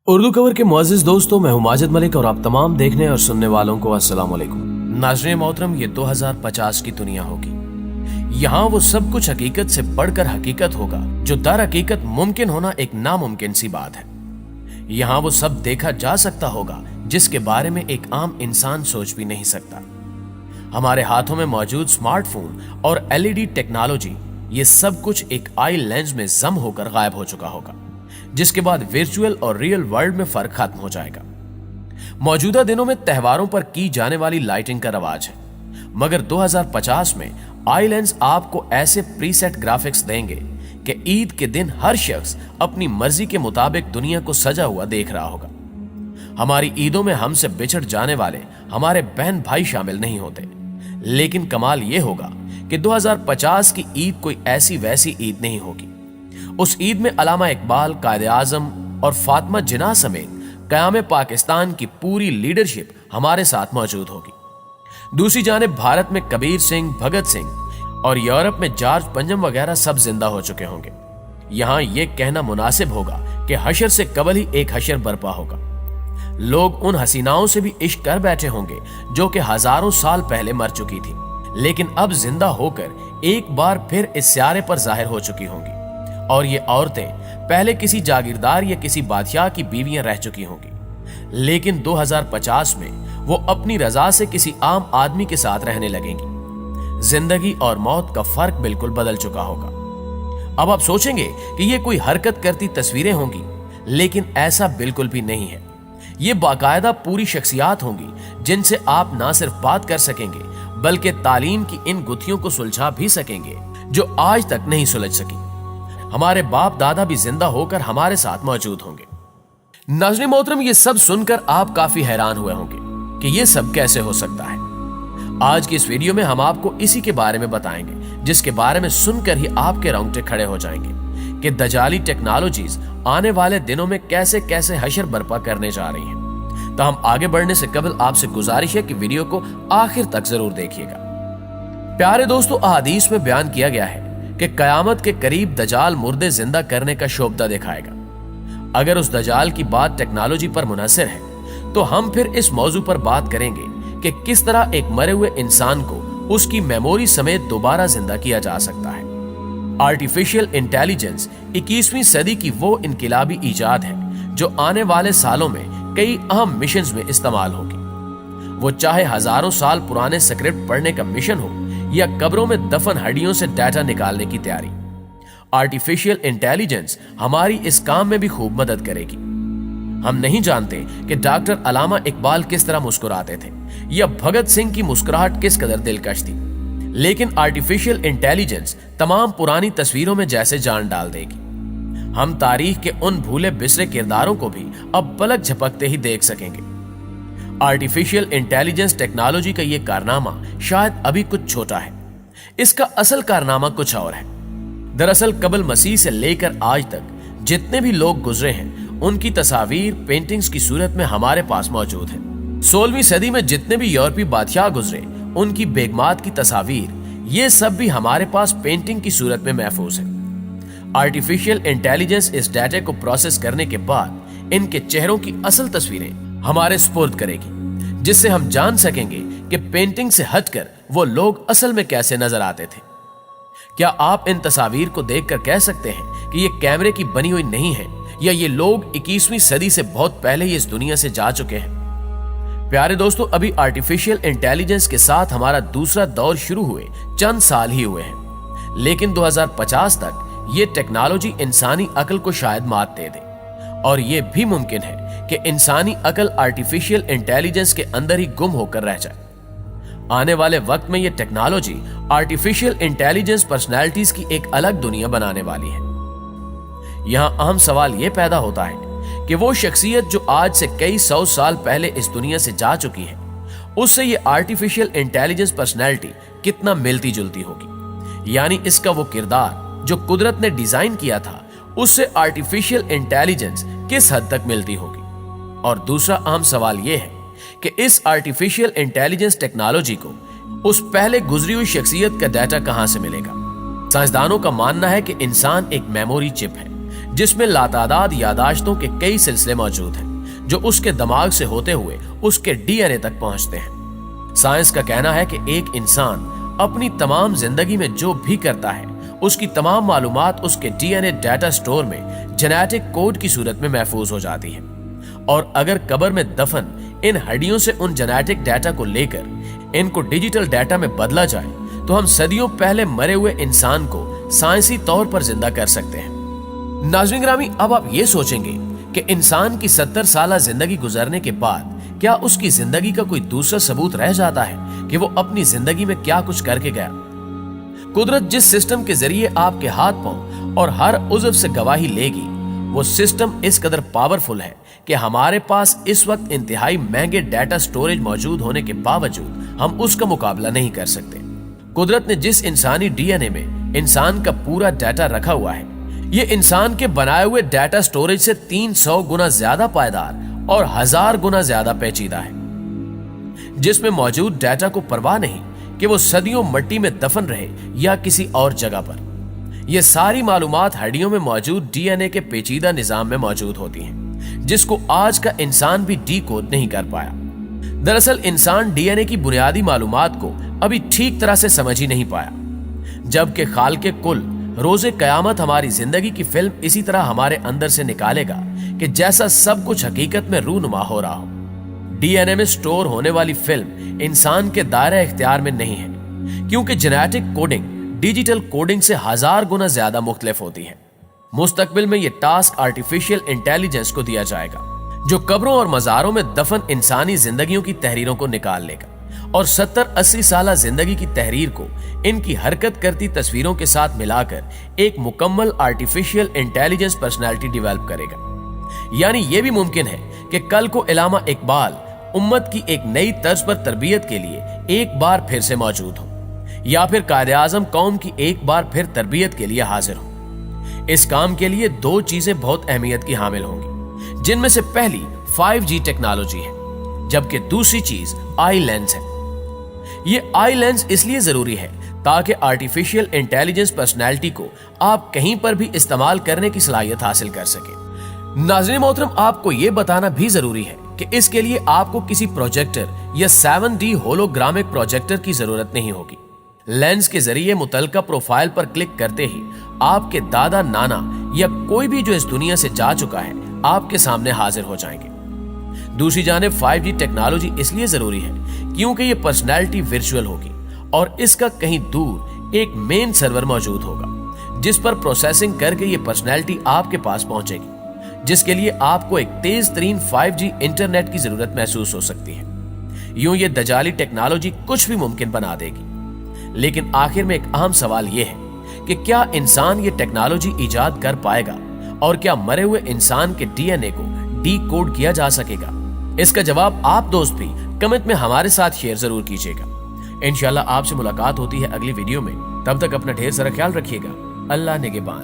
Urdu cover के मुअज़्ज़िज़ दोस्तों, मैं हूं माजिद मलिक और आप तमाम देखने और सुनने वालों को अस्सलाम वालेकुम। नाज़रीन मोहतरम, ये 2050 की दुनिया होगी। यहाँ वो सब कुछ हकीकत से बढ़कर हकीकत होगा जो दर हकीकत मुमकिन होना एक नामुमकिन सी बात है। यहाँ वो सब देखा जा सकता होगा जिसके बारे में एक आम इंसान सोच भी नहीं सकता। हमारे हाथों में मौजूद स्मार्टफोन और एलईडी टेक्नोलॉजी, ये सब कुछ एक आई लेंस में जम होकर गायब हो चुका होगा, जिसके बाद वर्चुअल और रियल वर्ल्ड में फर्क खत्म हो जाएगा। मौजूदा दिनों में त्योहारों पर की जाने वाली लाइटिंग का रवाज है, मगर 2050 में आई लेंस आपको ऐसे प्रीसेट ग्राफिक्स देंगे कि ईद के दिन हर शख्स अपनी मर्जी के मुताबिक दुनिया को सजा हुआ देख रहा होगा। हमारी ईदों में हमसे बिछड़ जाने वाले हमारे बहन भाई शामिल नहीं होते, लेकिन कमाल यह होगा कि 2050 की ईद कोई ऐसी वैसी ईद नहीं होगी। उस ईद में अलामा इकबाल, कायदे आजम और फातिमा जिन्ना समेत क़याम पाकिस्तान की पूरी लीडरशिप हमारे साथ मौजूद होगी। दूसरी जानिब भारत में कबीर सिंह, भगत सिंह और यूरोप में जॉर्ज पंजम वगैरह सब जिंदा हो चुके होंगे। यहां यह कहना मुनासिब होगा कि हशर से कबल ही एक हशर बर्पा होगा। लोग उन हसीनाओं से भी इश्क कर बैठे होंगे जो कि हजारों साल पहले मर चुकी थी, लेकिन अब जिंदा होकर एक बार फिर इस स्यारे पर जाहिर हो चुकी होंगी। और ये औरतें पहले किसी जागीरदार या किसी बादशाह की बीवियां रह चुकी होंगी, लेकिन 2050 में वो अपनी रजा से किसी आम आदमी के साथ रहने लगेंगी। जिंदगी और मौत का फर्क बिल्कुल बदल चुका होगा। अब आप सोचेंगे कि ये कोई हरकत करती तस्वीरें होंगी, लेकिन ऐसा बिल्कुल भी नहीं है। ये बाकायदा पूरी शख्सियात होंगी जिनसे आप ना सिर्फ बात कर सकेंगे बल्कि तालीम की इन गुत्थियों को सुलझा भी सकेंगे जो आज तक नहीं सुलझ सकी। हमारे बाप दादा भी जिंदा होकर हमारे साथ मौजूद होंगे। नाज़रीन मोहतरम, ये सब सुनकर आप काफी हैरान हुए होंगे कि ये सब कैसे हो सकता है। आज की इस वीडियो में हम आपको इसी के बारे में बताएंगे, जिसके बारे में सुनकर ही आपके रोंगटे खड़े हो जाएंगे कि दजाली टेक्नोलॉजीज आने वाले दिनों में कैसे कैसे हशर बर्पा करने जा रही हैं। तो हम आगे बढ़ने से कबल आपसे गुजारिश है कि वीडियो को आखिर तक जरूर देखिएगा। प्यारे दोस्तों, अहादीस में बयान किया गया है कि कयामत के करीब दजाल मुर्दे जिंदा करने का शोबदा दिखाएगा। अगर उस दजाल की बात टेक्नोलॉजी पर मुनहसर है तो हम फिर इस मौजू पर बात करेंगे कि किस तरह एक मरे हुए इंसान को उसकी मेमोरी समेत दोबारा जिंदा किया जा सकता है। आर्टिफिशियल इंटेलिजेंस 21वीं सदी की वो इनकिलाबी इजाद है जो आने वाले सालों में कई अहम मिशंस में इस्तेमाल होगी। वो चाहे हजारों साल पुराने स्क्रिप्ट पढ़ने का मिशन हो या कब्रों में दफन हड्डियों से डाटा निकालने की तैयारी, आर्टिफिशियल इंटेलिजेंस हमारी इस काम में भी खूब मदद करेगी। हम नहीं जानते कि डॉक्टर अलामा इकबाल किस तरह मुस्कुराते थे या भगत सिंह की मुस्कुराहट किस कदर दिलकश थी, लेकिन आर्टिफिशियल इंटेलिजेंस तमाम पुरानी तस्वीरों में जैसे जान डाल देगी। हम तारीख के उन भूले बिसरे किरदारों को भी अब पलक झपकते ही देख सकेंगे। आर्टिफिशियल इंटेलिजेंस टेक्नोलॉजी का यह कारनामा शायद अभी कुछ छोटा है, इसका असल कारनामा कुछ और है। दरअसल कबल मसीह से लेकर आज तक जितने भी लोग गुजरे हैं उनकी तस्वीर पेंटिंग्स की सूरत में हमारे पास मौजूद है। 16वीं सदी में जितने भी यूरोपीय बादशाह गुजरे उनकी बेगमात की तस्वीर, ये सब भी हमारे पास पेंटिंग की सूरत में महफूज है। आर्टिफिशियल इंटेलिजेंस इस डाटा को प्रोसेस करने के बाद इनके चेहरों की असल तस्वीरें हमारे स्पुर्द करेगी, जिससे हम जान सकेंगे कि पेंटिंग से हटकर वो लोग असल में कैसे नजर आते थे। क्या आप इन तस्वीर को देखकर कह सकते हैं कि ये कैमरे की बनी हुई नहीं है या ये लोग 21वीं सदी से बहुत पहले ही इस दुनिया से जा चुके हैं? प्यारे दोस्तों, अभी आर्टिफिशियल इंटेलिजेंस के साथ हमारा दूसरा दौर शुरू हुए चंद साल ही हुए हैं, लेकिन 2050 तक ये टेक्नोलॉजी इंसानी अक्ल को शायद मात दे दे, और ये भी मुमकिन है कि इंसानी अकल आर्टिफिशियल इंटेलिजेंस के अंदर ही गुम होकर रह जाए। आने वाले वक्त में यह टेक्नोलॉजी आर्टिफिशियल इंटेलिजेंस पर्सनैलिटीज की एक अलग दुनिया बनाने वाली है। यहां अहम सवाल यह पैदा होता है कि वो शख्सियत जो आज से कई 100 साल पहले इस दुनिया से जा चुकी है, उससे ये आर्टिफिशियल इंटेलिजेंस पर्सनैलिटी कितना मिलती जुलती होगी। यानी इसका वो किरदार जो कुदरत ने डिजाइन किया था उससे आर्टिफिशियल इंटेलिजेंस किस हद तक मिलती होगी। और दूसरा अहम सवाल यह है कि इस आर्टिफिशियल इंटेलिजेंस टेक्नोलॉजी को उस पहले गुजरी हुई शख्सियत का डाटा कहां से मिलेगा। साइंसदानों का मानना है कि इंसान एक मेमोरी चिप है जिसमें लातादाद यादाश्तों के कई सिलसिले मौजूद हैं जो उसके दिमाग से होते हुए उसके डीएनए तक पहुंचते हैं। साइंस का कहना है कि एक इंसान अपनी तमाम जिंदगी में जो भी करता है उसकी तमाम मालूमात उसके डीएनए डाटा स्टोर में जेनेटिक कोड की सूरत में महफूज हो जाती है, और अगर कब्र में दफन इन हड्डियों से उन जेनेटिक डाटा को लेकर इनको डिजिटल डाटा में बदला जाए तो हम सदियों पहले मरे हुए इंसान को साइंसी तौर पर जिंदा कर सकते हैं। नाज़रीन ग्रामी, अब आप ये सोचेंगे कि इंसान की 70 साल जिंदगी गुजरने के बाद क्या उसकी जिंदगी का कोई दूसरा सबूत रह जाता है कि वो अपनी जिंदगी में क्या कुछ करके गया। कुदरत जिस सिस्टम के जरिए आपके हाथ पांव और हर उज़्व से गवाही लेगी, वो सिस्टम इस कदर पावरफुल है कि हमारे पास इस वक्त इंतहाई महंगे डाटा स्टोरेज मौजूद होने के बावजूद हम उसका मुकाबला नहीं कर सकते। कुदरत ने जिस इंसानी डीएनए में इंसान का पूरा डाटा रखा हुआ है, ये इंसान के बनाए हुए डाटा स्टोरेज से 300 गुना ज्यादा पायदार और 1000 गुना ज्यादा पेचीदा है, जिसमें मौजूद डाटा को परवाह नहीं कि वो सदियों मिट्टी में दफन रहे या किसी और जगह पर। ये सारी मालूमात हड्डियों में मौजूद डीएनए के पेचीदा निजाम में मौजूद होती हैं, जिसको आज का इंसान भी डीकोड नहीं कर पाया। दरअसल इंसान डीएनए की बुनियादी मालूमात को अभी ठीक तरह से समझ ही नहीं पाया, जबकि खालिक़े कुल रोज़े क़यामत हमारी जिंदगी की फिल्म इसी तरह हमारे अंदर से निकालेगा कि जैसा सब कुछ हकीकत में रूनुमा हो रहा हो। डीएनए में स्टोर होने वाली फिल्म इंसान के दायरे इख्तियार में नहीं है, क्योंकि जेनेटिक कोडिंग डिजिटल कोडिंग से 1000 गुना ज्यादा मुख्तलिफ होती है। मुस्तकबिल में यह टास्क आर्टिफिशियल इंटेलिजेंस को दिया जाएगा, जो कब्रों और मज़ारों में दफन इंसानी जिंदगियों की तहरीरों को निकाल लेगा और 70-80 साल जिंदगी की तहरीर को इनकी हरकत करती तस्वीरों के साथ मिलाकर एक मुकम्मल आर्टिफिशियल इंटेलिजेंस पर्सनैलिटी डेवलप करेगा। यानी यह भी मुमकिन है कि कल को इलामा इकबाल उम्मत की एक नई तर्ज पर तरबियत के लिए एक बार फिर से मौजूद हो, या फिर कायदे आज़म कौम की एक बार फिर तरबियत के लिए हाजिर हो। इस काम के लिए 2 चीजें बहुत अहमियत की हामिल होंगी, जिनमें से पहली 5G टेक्नोलॉजी है, जबकि दूसरी चीज आई लेंस है। ये आई लेंस इसलिए जरूरी है ताकि आर्टिफिशियल इंटेलिजेंस पर्सनैलिटी को आप कहीं पर भी इस्तेमाल करने की सलाहियत हासिल कर सके। नाज़रीन मोहतरम, आपको यह बताना भी जरूरी है कि इसके लिए आपको किसी प्रोजेक्टर या 7D होलोग्रामिक प्रोजेक्टर की जरूरत नहीं होगी। लेंस के जरिए मुतलका प्रोफाइल पर क्लिक करते ही आपके दादा नाना या कोई भी जो इस दुनिया से जा चुका है आपके सामने हाजिर हो जाएंगे। दूसरी जानिब 5G टेक्नोलॉजी इसलिए जरूरी है क्योंकि ये पर्सनैलिटी वर्चुअल होगी और इसका कहीं दूर एक मेन सर्वर मौजूद होगा जिस पर प्रोसेसिंग करके ये पर्सनैलिटी आपके पास पहुंचेगी, जिसके लिए आपको एक तेज तरीन 5G इंटरनेट की जरूरत महसूस हो सकती है। यूं ये दजाली टेक्नोलॉजी कुछ भी मुमकिन बना देगी, लेकिन आखिर में एक अहम सवाल यह है कि क्या इंसान ये टेक्नोलॉजी इजाद कर पाएगा और क्या मरे हुए इंसान के डीएनए को डीकोड किया जा सकेगा? इसका जवाब आप दोस्त भी कमेंट में हमारे साथ शेयर जरूर कीजिएगा। इंशाल्लाह आपसे मुलाकात होती है अगली वीडियो में। तब तक अपना ढेर सारा ख्याल रखिएगा। अल्लाह निगहबान।